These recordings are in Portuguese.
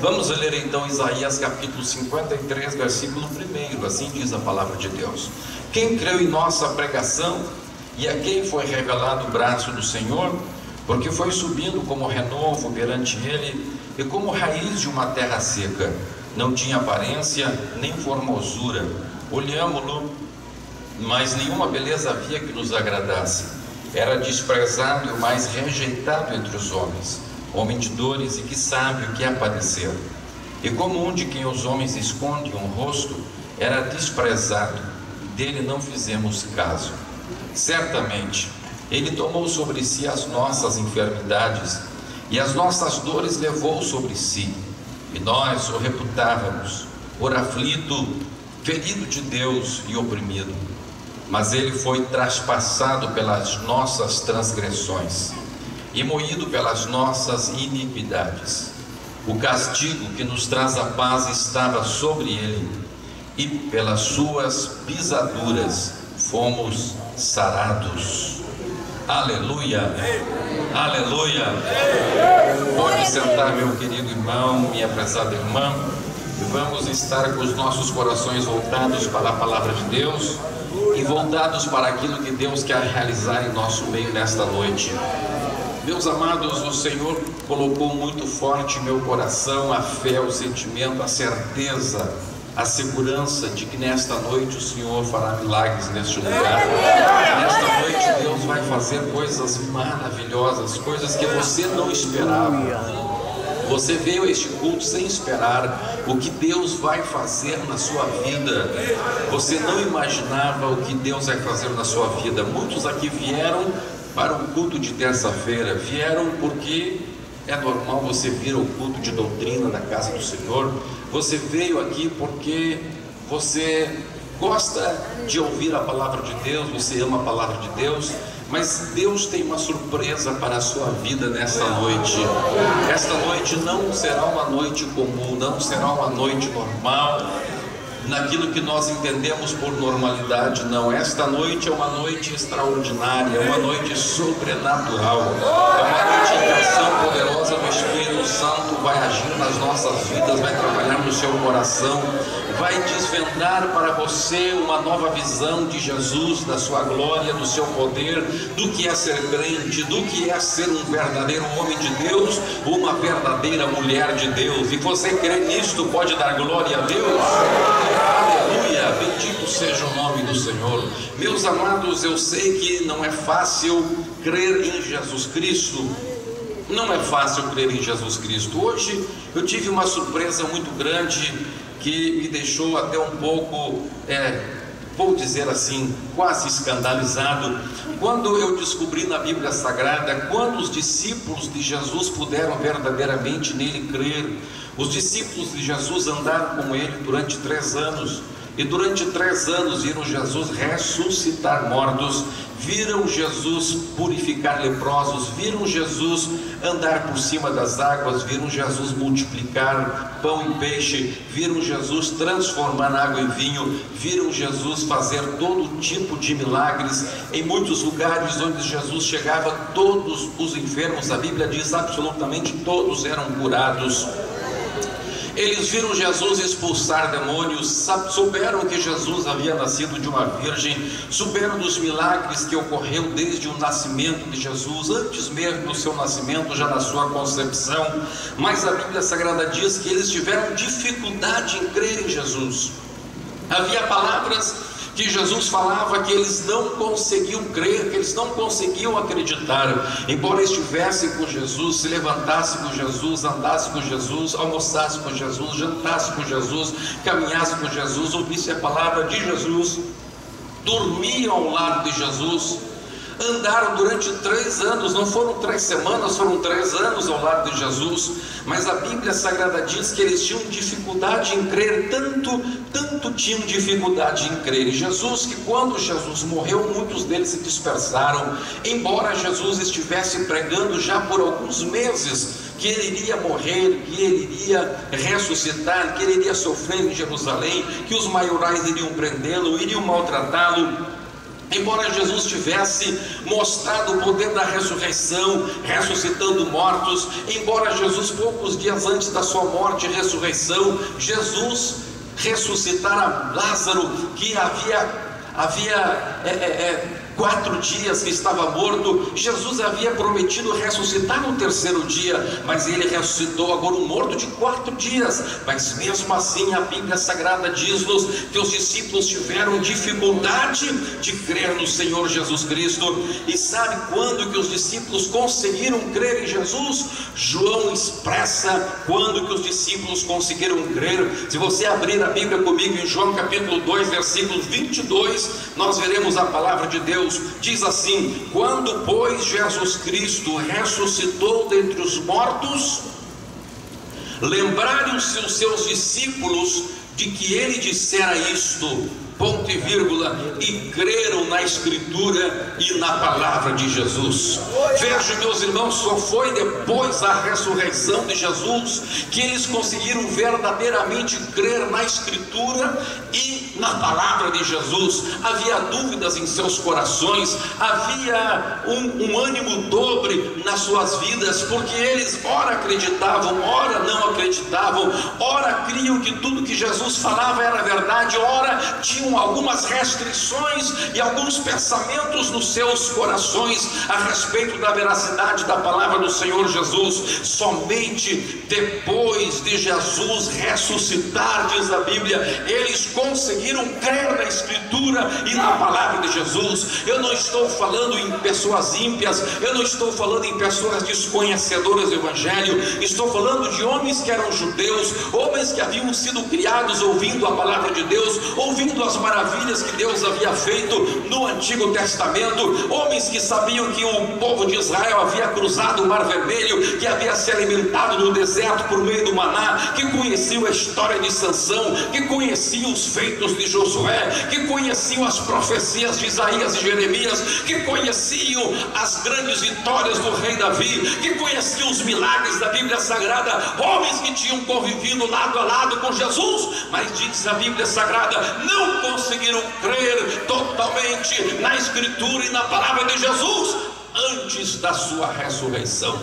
Vamos ler então Isaías capítulo 53, versículo 1. Assim diz a palavra de Deus: quem creu em nossa pregação, e a quem foi revelado o braço do Senhor? Porque foi subindo como renovo perante ele, e como raiz de uma terra seca. Não tinha aparência nem formosura. Olhámo-lo, mas nenhuma beleza havia que nos agradasse. Era desprezado e o mais rejeitado entre os homens, homem de dores e que sabe o que é padecer. E como um de quem os homens escondem um rosto, era desprezado, e dele não fizemos caso. Certamente, ele tomou sobre si as nossas enfermidades, e as nossas dores levou sobre si. E nós o reputávamos por aflito, ferido de Deus e oprimido. Mas ele foi traspassado pelas nossas transgressões e moído pelas nossas iniquidades. O castigo que nos traz a paz estava sobre ele, e pelas suas pisaduras fomos sarados. Aleluia, aleluia. Pode sentar, meu querido irmão, minha prezada irmã, e vamos estar com os nossos corações voltados para a palavra de Deus e voltados para aquilo que Deus quer realizar em nosso meio nesta noite. Meus amados, o Senhor colocou muito forte em meu coração a fé, o sentimento, a certeza, a segurança de que nesta noite o Senhor fará milagres neste lugar. Nesta noite Deus vai fazer coisas maravilhosas, coisas que você não esperava. Você veio a este culto sem esperar o que Deus vai fazer na sua vida. Você não imaginava o que Deus vai fazer na sua vida. Muitos aqui vieram para o culto de terça-feira, vieram porque é normal você vir ao culto de doutrina da casa do Senhor. Você veio aqui porque você gosta de ouvir a palavra de Deus, você ama a palavra de Deus. Mas Deus tem uma surpresa para a sua vida nesta noite. Esta noite não será uma noite comum, não será uma noite normal, naquilo que nós entendemos por normalidade, não. Esta noite é uma noite extraordinária, é uma noite sobrenatural, é uma noite em que a ação poderosa do Espírito Santo vai agir nas nossas vidas, vai trabalhar no seu coração, vai desvendar para você uma nova visão de Jesus, da sua glória, do seu poder, do que é ser crente, do que é ser um verdadeiro homem de Deus, uma verdadeira mulher de Deus. E você crê nisto, pode dar glória a Deus? Aleluia, bendito seja o nome do Senhor. Meus amados, eu sei que não é fácil crer em Jesus Cristo. Não é fácil crer em Jesus Cristo. Hoje eu tive uma surpresa muito grande que me deixou até um pouco, vou dizer assim, quase escandalizado, quando eu descobri na Bíblia Sagrada quando os discípulos de Jesus puderam verdadeiramente nele crer. Os discípulos de Jesus andaram com ele durante 3 anos, e durante 3 anos viram Jesus ressuscitar mortos, viram Jesus purificar leprosos, viram Jesus andar por cima das águas, viram Jesus multiplicar pão e peixe, viram Jesus transformar água em vinho, viram Jesus fazer todo tipo de milagres. Em muitos lugares onde Jesus chegava, todos os enfermos, a Bíblia diz, absolutamente todos eram curados. Eles viram Jesus expulsar demônios, souberam que Jesus havia nascido de uma virgem, souberam dos milagres que ocorreu desde o nascimento de Jesus, antes mesmo do seu nascimento, já na sua concepção. Mas a Bíblia Sagrada diz que eles tiveram dificuldade em crer em Jesus. Havia palavras que Jesus falava que eles não conseguiam crer, que eles não conseguiam acreditar, embora estivessem com Jesus, se levantassem com Jesus, andassem com Jesus, almoçassem com Jesus, jantassem com Jesus, caminhassem com Jesus, ouvissem a palavra de Jesus, dormiam ao lado de Jesus, andaram durante 3 anos, não foram 3 semanas, foram 3 anos ao lado de Jesus. Mas a Bíblia Sagrada diz que eles tinham dificuldade em crer, tanto tinham dificuldade em crer em Jesus, que quando Jesus morreu, muitos deles se dispersaram, embora Jesus estivesse pregando já por alguns meses que ele iria morrer, que ele iria ressuscitar, que ele iria sofrer em Jerusalém, que os maiorais iriam prendê-lo, iriam maltratá-lo. Embora Jesus tivesse mostrado o poder da ressurreição, ressuscitando mortos, embora Jesus, poucos dias antes da sua morte e ressurreição, Jesus ressuscitara Lázaro, que havia 4 dias que estava morto. Jesus havia prometido ressuscitar no 3º dia, mas ele ressuscitou agora um morto de 4 dias. Mas mesmo assim a Bíblia Sagrada diz-nos que os discípulos tiveram dificuldade de crer no Senhor Jesus Cristo. E sabe quando que os discípulos conseguiram crer em Jesus? João expressa quando que os discípulos conseguiram crer. Se você abrir a Bíblia comigo em João capítulo 2, versículo 22, nós veremos a palavra de Deus. Diz assim: quando pois Jesus Cristo ressuscitou dentre os mortos, lembraram-se os seus discípulos de que ele dissera isto, ponto e vírgula, e creram na Escritura e na palavra de Jesus. Veja, meus irmãos, só foi depois da ressurreição de Jesus que eles conseguiram verdadeiramente crer na Escritura e na palavra de Jesus. Havia dúvidas em seus corações, havia um ânimo dobre nas suas vidas, porque eles ora acreditavam, ora não acreditavam, ora criam que tudo que Jesus falava era verdade, ora tinham algumas restrições e alguns pensamentos nos seus corações a respeito da veracidade da palavra do Senhor Jesus. Somente depois de Jesus ressuscitar, diz a Bíblia, eles conseguiram crer na Escritura e na palavra de Jesus. Eu não estou falando em pessoas ímpias, eu não estou falando em pessoas desconhecedoras do Evangelho, estou falando de homens que eram judeus, homens que haviam sido criados ouvindo a palavra de Deus, ouvindo as maravilhas que Deus havia feito no Antigo Testamento, homens que sabiam que o povo de Israel havia cruzado o Mar Vermelho, que havia se alimentado no deserto por meio do maná, que conheciam a história de Sansão, que conheciam os feitos de Josué, que conheciam as profecias de Isaías e Jeremias, que conheciam as grandes vitórias do rei Davi, que conheciam os milagres da Bíblia Sagrada, homens que tinham convivido lado a lado com Jesus, mas diz a Bíblia Sagrada, não conseguiram crer totalmente na Escritura e na palavra de Jesus antes da sua ressurreição.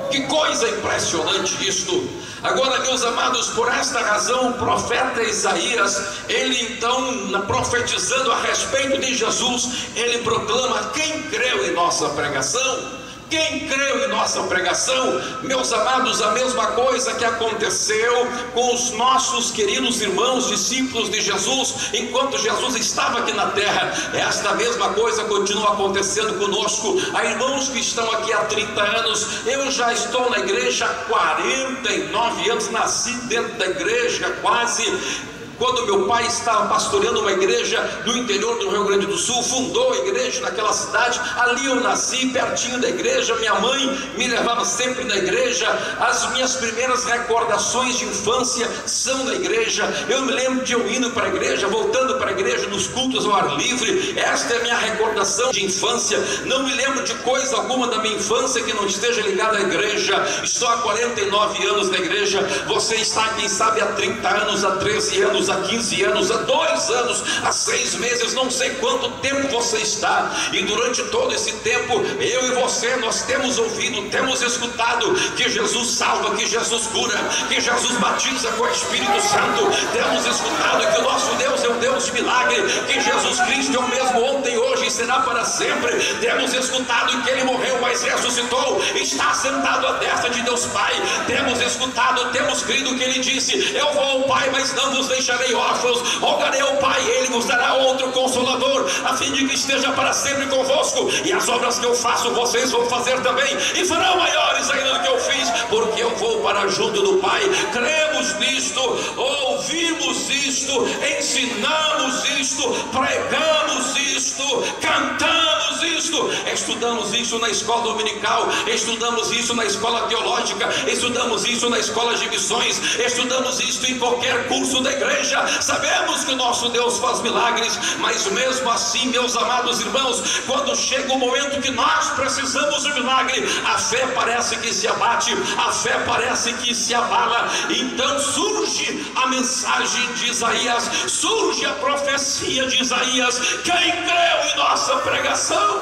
Que coisa impressionante isto! Agora, meus amados, por esta razão o profeta Isaías, ele então, profetizando a respeito de Jesus, ele proclama: quem creu em nossa pregação? Quem creu em nossa pregação? Meus amados, a mesma coisa que aconteceu com os nossos queridos irmãos, discípulos de Jesus, enquanto Jesus estava aqui na terra, esta mesma coisa continua acontecendo conosco. Há irmãos que estão aqui há 30 anos, eu já estou na igreja há 49 anos, nasci dentro da igreja quase. Quando meu pai estava pastoreando uma igreja no interior do Rio Grande do Sul, fundou a igreja naquela cidade, ali eu nasci, pertinho da igreja, minha mãe me levava sempre na igreja, as minhas primeiras recordações de infância são na igreja, eu me lembro de eu indo para a igreja, voltando para a igreja nos cultos ao ar livre, esta é a minha recordação de infância, não me lembro de coisa alguma da minha infância que não esteja ligada à igreja. Estou há 49 anos na igreja, você está, quem sabe, há 30 anos, há 13 anos, há 15 anos, há 2 anos, há 6 meses, não sei quanto tempo você está, e durante todo esse tempo, eu e você, nós temos ouvido, temos escutado que Jesus salva, que Jesus cura, que Jesus batiza com o Espírito Santo, temos escutado que o nosso Deus é um Deus de milagre, que Jesus Cristo é o mesmo ontem, hoje e será para sempre, temos escutado que Ele morreu, mas ressuscitou, está sentado à destra de Deus Pai, temos escutado, temos crido que Ele disse: eu vou ao Pai, mas não vos deixarei órfãos, rogarei ao Pai, Ele vos dará outro Consolador, a fim de que esteja para sempre convosco, e as obras que eu faço, vocês vão fazer também, e farão maiores ainda do que eu fiz, porque eu vou para junto do Pai. Cremos nisto, ouvimos isto, ensinamos isto, pregamos isto, cantamos isto, estudamos isso na escola dominical, estudamos isso na escola teológica, estudamos isso na escola de missões, estudamos isso em qualquer curso da igreja. igreja, sabemos que o nosso Deus faz milagres, mas mesmo assim, meus amados irmãos, quando chega o momento que nós precisamos de milagre, a fé parece que se abate, a fé parece que se abala. Então surge a mensagem de Isaías, surge a profecia de Isaías: quem creu em nossa pregação?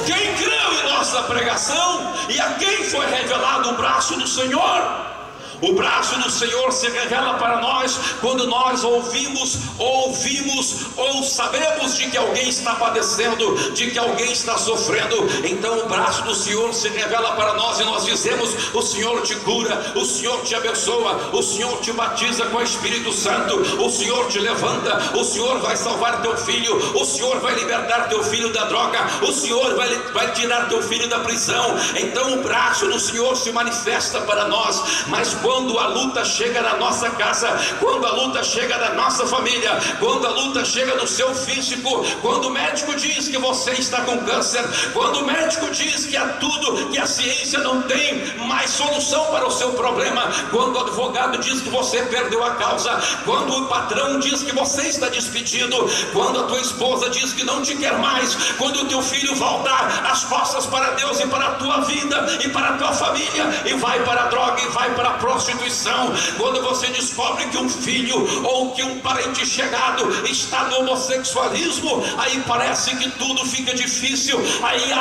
Quem creu em nossa pregação? E a quem foi revelado o braço do Senhor? O braço do Senhor se revela para nós quando nós ouvimos ou sabemos de que alguém está padecendo, de que alguém está sofrendo. Então o braço do Senhor se revela para nós e nós dizemos: o Senhor te cura, o Senhor te abençoa, o Senhor te batiza com o Espírito Santo, o Senhor te levanta, o Senhor vai salvar teu filho, o Senhor vai libertar teu filho da droga, o Senhor vai tirar teu filho da prisão. Então o braço do Senhor se manifesta para nós. Mas quando a luta chega na nossa casa, quando a luta chega na nossa família, quando a luta chega no seu físico, quando o médico diz que você está com câncer, quando o médico diz que que a ciência não tem mais solução para o seu problema, quando o advogado diz que você perdeu a causa, quando o patrão diz que você está despedido, quando a tua esposa diz que não te quer mais, quando o teu filho volta as costas para Deus e para a tua vida e para a tua família e vai para a droga e vai para a prostituição, quando você descobre que um filho ou que um parente chegado está no homossexualismo, aí parece que tudo fica difícil, aí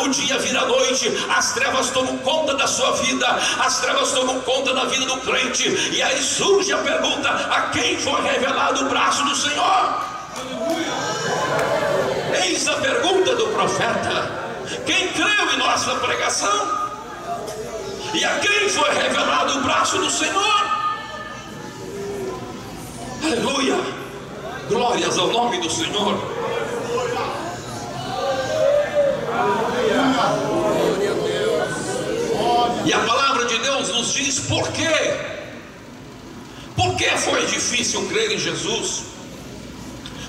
o dia vira noite, as trevas tomam conta da sua vida, as trevas tomam conta da vida do crente, e aí surge a pergunta: a quem foi revelado o braço do Senhor? Eis a pergunta do profeta: quem creu em nossa pregação? E a quem foi revelado o braço do Senhor? Aleluia! Glórias ao nome do Senhor. E a palavra de Deus nos diz por quê? Por que foi difícil crer em Jesus?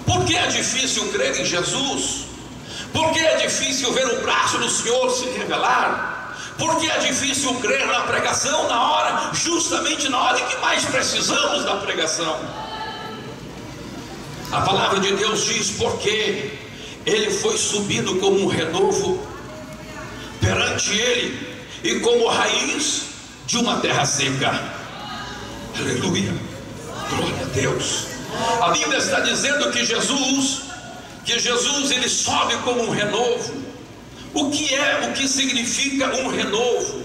Por que é difícil crer em Jesus? Por que é difícil ver o braço do Senhor se revelar? Por que é difícil crer na pregação justamente na hora em que mais precisamos da pregação? A palavra de Deus diz: porque ele foi subido como um renovo perante ele e como raiz de uma terra seca. Aleluia, glória a Deus. A Bíblia está dizendo que Jesus ele sobe como um renovo. O que significa um renovo?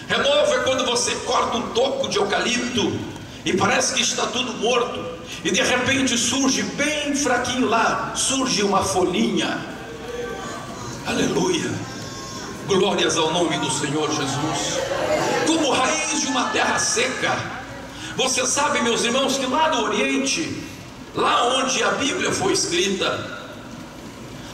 Renovo é quando você corta um toco de eucalipto e parece que está tudo morto, e de repente surge bem fraquinho lá, surge uma folhinha. Aleluia, glórias ao nome do Senhor Jesus. Como raiz de uma terra seca. Você sabe, meus irmãos, que lá no Oriente, lá onde a Bíblia foi escrita,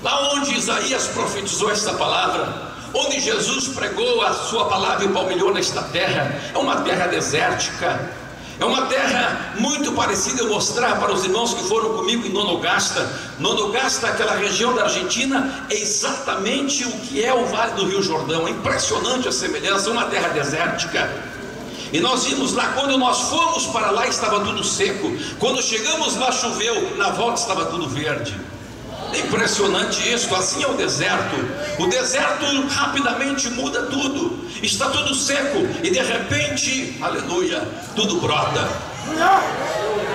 lá onde Isaías profetizou esta palavra, onde Jesus pregou a sua palavra e palmilhou nesta terra, é uma terra desértica, é uma terra muito parecida. Eu mostrar para os irmãos que foram comigo em Nonogasta, aquela região da Argentina, é exatamente o que é o Vale do Rio Jordão. É impressionante a semelhança, uma terra desértica. E nós vimos lá, quando nós fomos para lá estava tudo seco, quando chegamos lá choveu, na volta estava tudo verde. É impressionante isso. Assim é o deserto rapidamente muda tudo, está tudo seco e de repente, aleluia, tudo brota.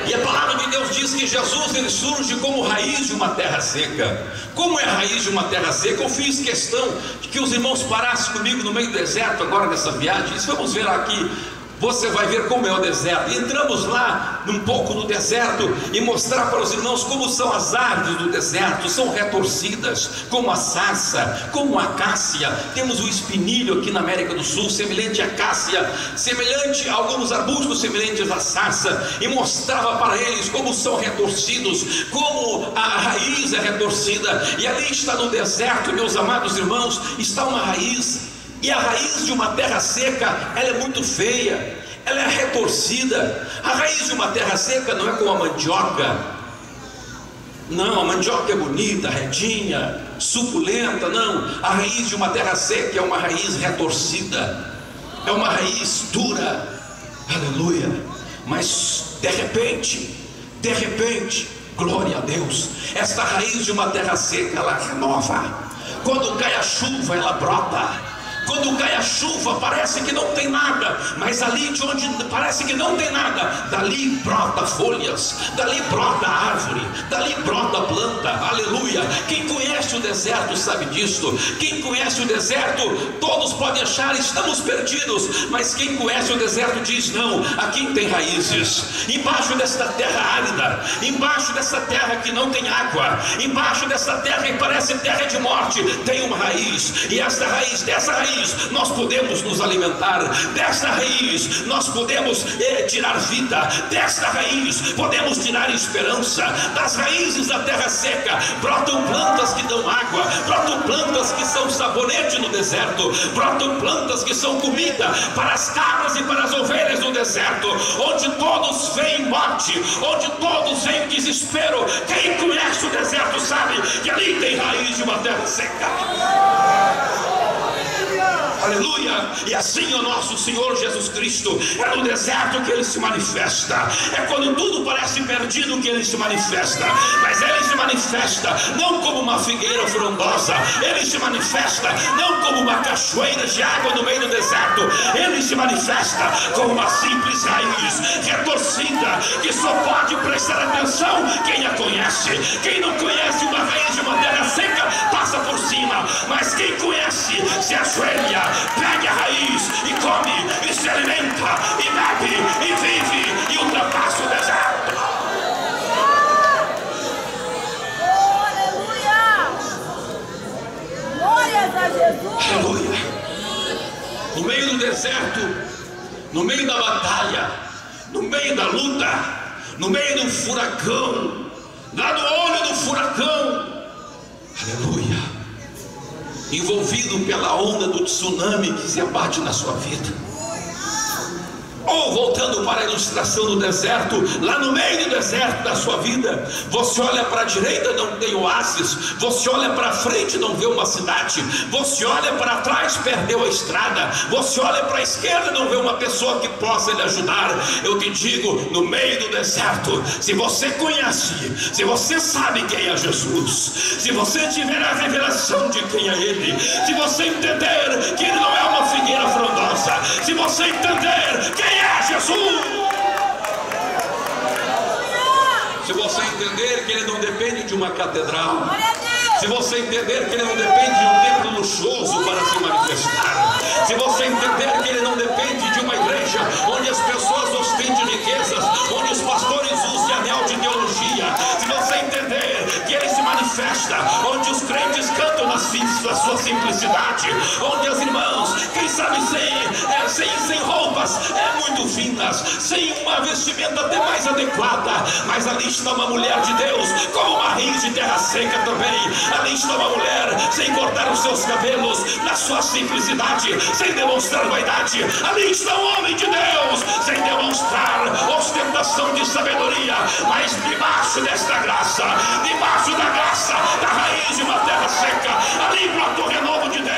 E a palavra de Deus diz que Jesus ele surge como raiz de uma terra seca. Como é a raiz de uma terra seca? Eu fiz questão de que os irmãos parassem comigo no meio do deserto agora nessa viagem. Vamos ver aqui. Você vai ver como é o deserto. Entramos lá um pouco no deserto e mostrar para os irmãos como são as árvores do deserto. São retorcidas, como a sarça, como a acácia. Temos o espinilho aqui na América do Sul, semelhante à acácia, semelhante a alguns arbustos semelhantes à sarça. E mostrava para eles como são retorcidos, como a raiz é retorcida. E ali está no deserto, meus amados irmãos, está uma raiz. E a raiz de uma terra seca, ela é muito feia, ela é retorcida. A raiz de uma terra seca não é como a mandioca. Não, a mandioca é bonita, retinha, suculenta. Não, a raiz de uma terra seca é uma raiz retorcida. é uma raiz dura, aleluia, mas de repente, glória a Deus, esta raiz de uma terra seca, ela renova. Quando cai a chuva, ela brota. Quando cai a chuva, parece que não tem nada, mas ali de onde parece que não tem nada, dali brota folhas, dali brota árvore, dali brota planta, aleluia. Quem conhece o deserto sabe disso. Quem conhece o deserto, todos podem achar estamos perdidos, mas quem conhece o deserto diz: não, aqui tem raízes. Embaixo desta terra árida, embaixo dessa terra que não tem água, embaixo dessa terra que parece terra de morte, tem uma raiz, e essa raiz, dessa raiz nós podemos nos alimentar, desta raiz nós podemos tirar vida, desta raiz podemos tirar esperança. Das raízes da terra seca brotam plantas que dão água, brotam plantas que são sabonete no deserto, brotam plantas que são comida para as cabras e para as ovelhas no deserto, onde todos veem morte, onde todos veem desespero. Quem conhece o deserto sabe que ali tem raiz de uma terra seca. Aleluia. E assim o nosso Senhor Jesus Cristo, é no deserto que Ele se manifesta, é quando tudo parece perdido que Ele se manifesta, mas Ele se manifesta não como uma figueira frondosa, Ele se manifesta não como uma cachoeira de água no meio do deserto, Ele se manifesta como uma simples raiz retorcida, que só pode prestar atenção quem a conhece. Quem não conhece uma raiz de uma terra seca passa por cima, mas quem conhece se ajoelha, pega a raiz e come, e se alimenta, e bebe, e vive, e ultrapassa o deserto. Oh, aleluia! Glórias a Jesus! Aleluia! No meio do deserto, no meio da batalha, no meio da luta, no meio do furacão, lá no olho do furacão, aleluia, envolvido pela onda do tsunami que se abate na sua vida. Ou voltando para a ilustração do deserto, lá no meio do deserto da sua vida, você olha para a direita, não tem oásis, você olha para frente, não vê uma cidade, você olha para trás, perdeu a estrada, você olha para a esquerda, não vê uma pessoa que possa lhe ajudar. Eu te digo, no meio do deserto, se você conhece, se você sabe quem é Jesus, se você tiver a revelação de quem é Ele, se você entender que Ele não é uma figueira frondosa, se você entender quem é Jesus, se você entender que Ele não depende de uma catedral, se você entender que Ele não depende de um templo luxuoso para se manifestar, se você entender que Ele não depende de uma igreja onde as pessoas ostentem riquezas, onde os pastores usem anel de teologia, se você entender que Ele se manifesta onde os crentes cantam na sua simplicidade, onde as irmãs, quem sabe sem roupas muito finas, sem uma vestimenta até mais adequada, mas ali está uma mulher de Deus com uma raiz de terra seca também. Ali está uma mulher sem cortar os seus cabelos, na sua simplicidade, sem demonstrar vaidade. Ali está um homem de Deus sem demonstrar ostentação de sabedoria, mas debaixo desta graça, debaixo da graça da raiz de uma terra seca, ali brota o renovo de Deus.